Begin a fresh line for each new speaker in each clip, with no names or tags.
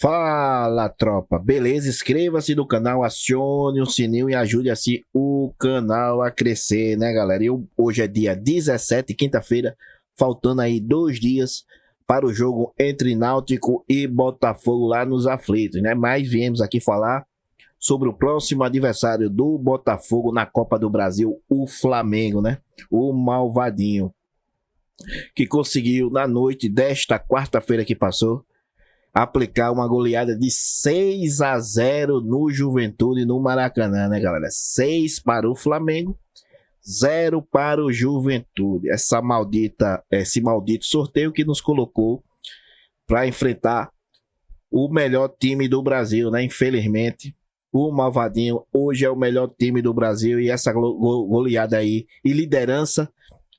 Fala, tropa! Beleza? Inscreva-se no canal, acione o sininho e ajude assim o canal a crescer, né, galera? Hoje é dia 17, quinta-feira, faltando aí 2 dias para o jogo entre Náutico e Botafogo lá nos aflitos, né? Mas viemos aqui falar sobre o próximo adversário do Botafogo na Copa do Brasil, o Flamengo, né? O malvadinho, que conseguiu na noite desta quarta-feira que passou aplicar uma goleada de 6-0 no Juventude no Maracanã, né, galera? 6 para o Flamengo, 0 para o Juventude. Esse maldito sorteio que nos colocou para enfrentar o melhor time do Brasil, né? Infelizmente, o malvadinho hoje é o melhor time do Brasil e essa goleada aí e liderança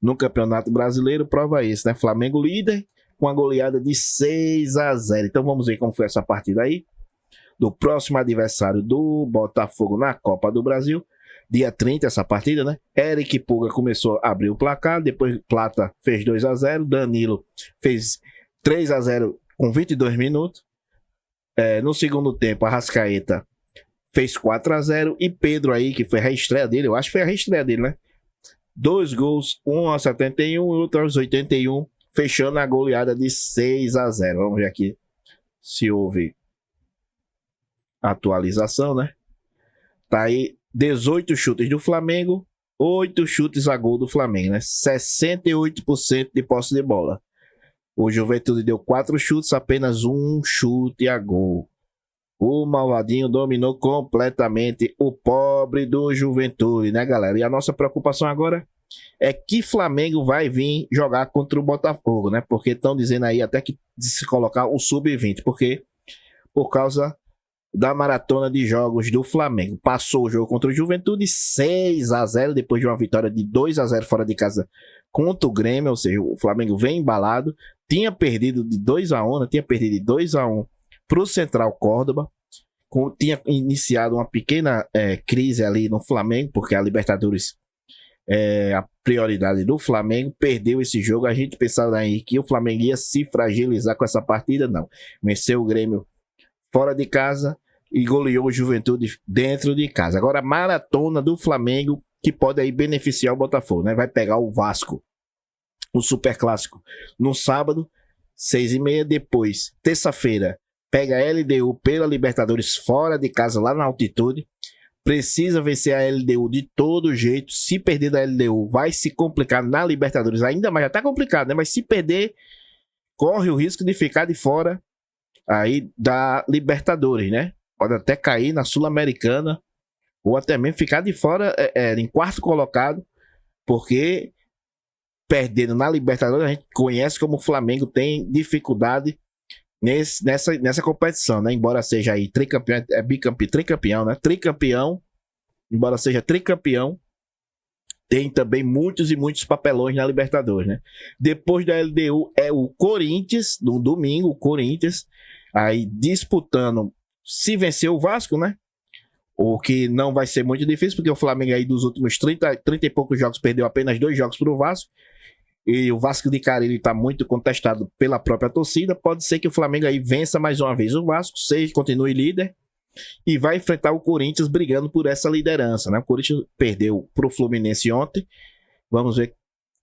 no Campeonato Brasileiro prova isso, né? Flamengo líder com a goleada de 6-0. Então vamos ver como foi essa partida aí do próximo adversário do Botafogo na Copa do Brasil. Dia 30 essa partida, né? Eric Pulga começou a abrir o placar, depois Plata fez 2-0, Danilo fez 3-0 com 22 minutos. No segundo tempo, Arrascaeta fez 4-0 e Pedro aí, que foi a reestreia dele, eu acho que foi a reestreia dele, né? 2 gols, um aos 71 e outro aos 81, fechando a goleada de 6-0. Vamos ver aqui se houve atualização, né? Tá aí 18 chutes do Flamengo, 8 chutes a gol do Flamengo, né? 68% de posse de bola. O Juventude deu 4 chutes, apenas um chute a gol. O malvadinho dominou completamente o pobre do Juventude, né, galera? E a nossa preocupação agora é que Flamengo vai vir jogar contra o Botafogo, né? Porque estão dizendo aí até que se colocar o sub-20, porque por causa da maratona de jogos do Flamengo. Passou o jogo contra o Juventude 6-0, depois de uma vitória de 2-0 fora de casa contra o Grêmio, ou seja, o Flamengo vem embalado, tinha perdido de 2-1, né? Tinha perdido de 2-1 para o Central Córdoba, tinha iniciado uma pequena crise ali no Flamengo, porque a Libertadores a prioridade do Flamengo, perdeu esse jogo. A gente pensava aí que o Flamengo ia se fragilizar com essa partida, não. Venceu o Grêmio fora de casa e goleou o Juventude dentro de casa. Agora a maratona do Flamengo que pode aí beneficiar o Botafogo, né? Vai pegar o Vasco, o Superclássico, no sábado, 6h30, depois, terça-feira, pega a LDU pela Libertadores fora de casa, lá na altitude. Precisa vencer a LDU de todo jeito. Se perder da LDU, vai se complicar na Libertadores ainda mais. Já tá complicado, né? Mas se perder, corre o risco de ficar de fora aí da Libertadores, né? Pode até cair na Sul-Americana ou até mesmo ficar de fora em quarto colocado, porque perdendo na Libertadores, a gente conhece como o Flamengo tem dificuldade nessa competição, né? Embora seja aí tricampeão, tricampeão, né? Tricampeão, embora seja tricampeão, tem também muitos e muitos papelões na Libertadores, né? Depois da LDU é o Corinthians, no domingo, o Corinthians, aí disputando, se vencer o Vasco, né? O que não vai ser muito difícil, porque o Flamengo aí dos últimos 30 e poucos jogos perdeu apenas 2 jogos para o Vasco. E o Vasco de Carille está muito contestado pela própria torcida. Pode ser que o Flamengo aí vença mais uma vez o Vasco, continue líder e vai enfrentar o Corinthians brigando por essa liderança, né? O Corinthians perdeu para o Fluminense ontem. Vamos ver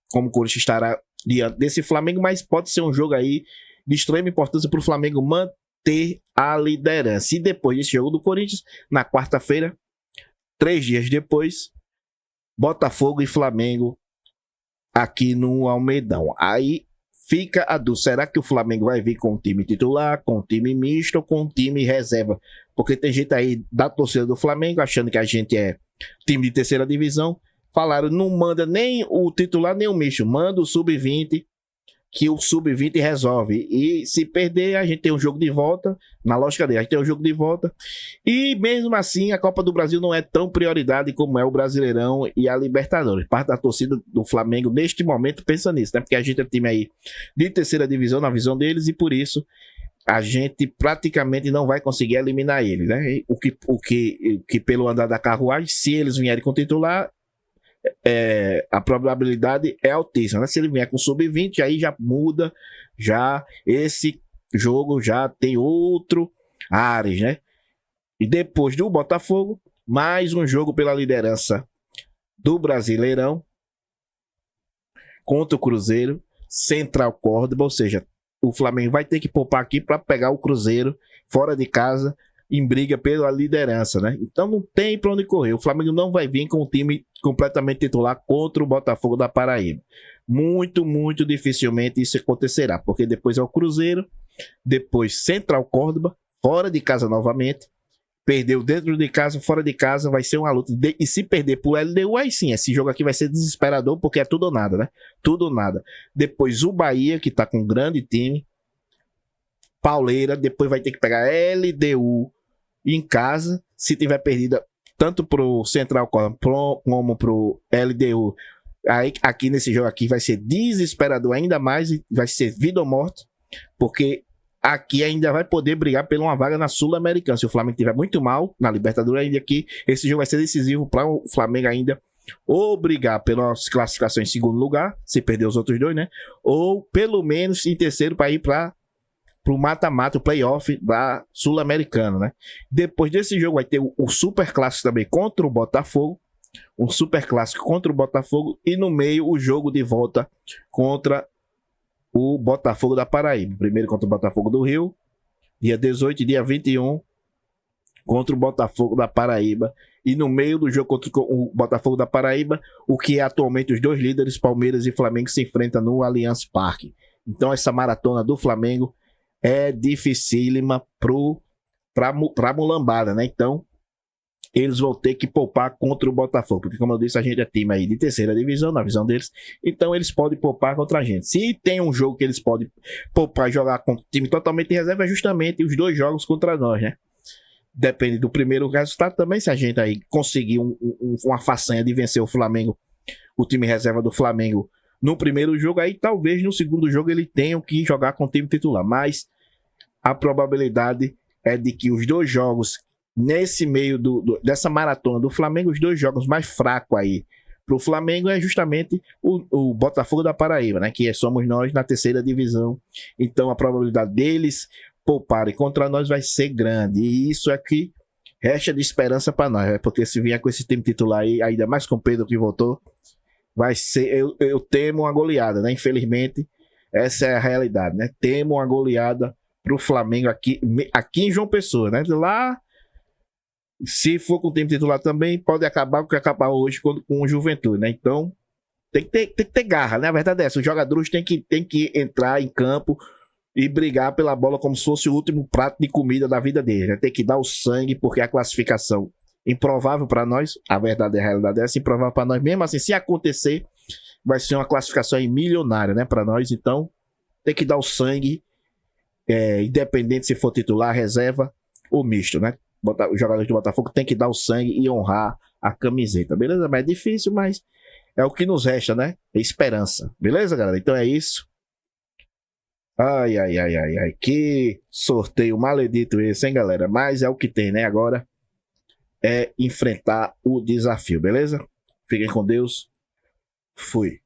como o Corinthians estará diante desse Flamengo, mas pode ser um jogo aí de extrema importância para o Flamengo manter a liderança. E depois desse jogo do Corinthians, na quarta-feira, 3 dias depois, Botafogo e Flamengo aqui no Almeidão. Aí fica a dúvida, será que o Flamengo vai vir com o time titular, com o time misto ou com o time reserva? Porque tem gente aí da torcida do Flamengo achando que a gente é time de terceira divisão. Falaram, não manda nem o titular nem o misto, manda o sub-20, que o sub-20 resolve. E se perder, a gente tem um jogo de volta. Na lógica dele, a gente tem um jogo de volta. E mesmo assim, a Copa do Brasil não é tão prioridade como é o Brasileirão e a Libertadores. Parte da torcida do Flamengo, neste momento, pensa nisso, né? Porque a gente é time aí de terceira divisão, na visão deles, e por isso a gente praticamente não vai conseguir eliminar ele, né? O que pelo andar da carruagem, se eles vierem com titular, a probabilidade é altíssima, né? Se ele vier com sub-20, aí já muda, já esse jogo já tem outro Ares, né? E depois do Botafogo, mais um jogo pela liderança do Brasileirão contra o Cruzeiro, Central Córdoba, ou seja, o Flamengo vai ter que poupar aqui para pegar o Cruzeiro fora de casa em briga pela liderança, né? Então não tem para onde correr. O Flamengo não vai vir com o time completamente titular contra o Botafogo da Paraíba. Muito, muito dificilmente isso acontecerá, porque depois é o Cruzeiro, depois Central Córdoba, fora de casa novamente. Perdeu dentro de casa, fora de casa, vai ser uma luta. E se perder pro LDU, aí sim, esse jogo aqui vai ser desesperador, porque é tudo ou nada, né? Tudo ou nada. Depois o Bahia, que tá com um grande time. Pauleira, depois vai ter que pegar LDU em casa. Se tiver perdida, tanto pro Central como pro LDU, aí, aqui nesse jogo aqui vai ser desesperador ainda mais, vai ser vida ou morte, porque aqui ainda vai poder brigar por uma vaga na Sul-Americana. Se o Flamengo estiver muito mal na Libertadores, ainda aqui, esse jogo vai ser decisivo para o Flamengo ainda ou brigar pela classificação em segundo lugar, se perder os outros dois, né? Ou pelo menos em terceiro para ir para o mata-mata, o playoff da Sul-Americana, né? Depois desse jogo vai ter o Super Clássico também contra o Botafogo, um Super Clássico contra o Botafogo e no meio o jogo de volta contra o Botafogo da Paraíba. Primeiro contra o Botafogo do Rio, dia 18 e dia 21, contra o Botafogo da Paraíba. E no meio do jogo contra o Botafogo da Paraíba, o que é atualmente os dois líderes, Palmeiras e Flamengo, se enfrentam no Allianz Parque. Então essa maratona do Flamengo é dificílima pra mulambada, né? Então eles vão ter que poupar contra o Botafogo, porque como eu disse, a gente é time aí de terceira divisão, na visão deles, então eles podem poupar contra a gente. Se tem um jogo que eles podem poupar e jogar com o time totalmente em reserva, é justamente os dois jogos contra nós, né? Depende do primeiro resultado também, se a gente aí conseguir uma façanha de vencer o Flamengo, o time reserva do Flamengo no primeiro jogo, aí talvez no segundo jogo ele tenha que jogar com o time titular, mas a probabilidade é de que os dois jogos nesse meio dessa maratona do Flamengo, os dois jogos mais fracos aí pro Flamengo é justamente o Botafogo da Paraíba, né? Que somos nós na terceira divisão. Então a probabilidade deles pouparem contra nós vai ser grande. E isso é que resta de esperança para nós, né? Porque se vier com esse time titular aí, ainda mais com o Pedro que voltou, vai ser. Eu temo uma goleada, né? Infelizmente, essa é a realidade, né? Temo uma goleada pro Flamengo aqui em João Pessoa, né? Lá, se for com o time titular também, pode acabar o que acaba hoje com o Juventude, né? Então, tem que ter garra, né? A verdade é essa. Os jogadores têm que entrar em campo e brigar pela bola como se fosse o último prato de comida da vida deles, né? Tem que dar o sangue, porque a classificação improvável para nós, a verdade, a realidade é essa, improvável para nós. Mesmo assim, se acontecer, vai ser uma classificação aí milionária, né? Para nós, então, tem que dar o sangue, independente se for titular, reserva ou misto, né? Os jogadores do Botafogo tem que dar o sangue e honrar a camiseta, beleza? Mas é difícil, mas é o que nos resta, né? É esperança, beleza, galera? Então é isso. Ai, ai, ai, ai, ai, que sorteio maledito esse, hein, galera? Mas é o que tem, né? Agora é enfrentar o desafio, beleza? Fiquem com Deus. Fui.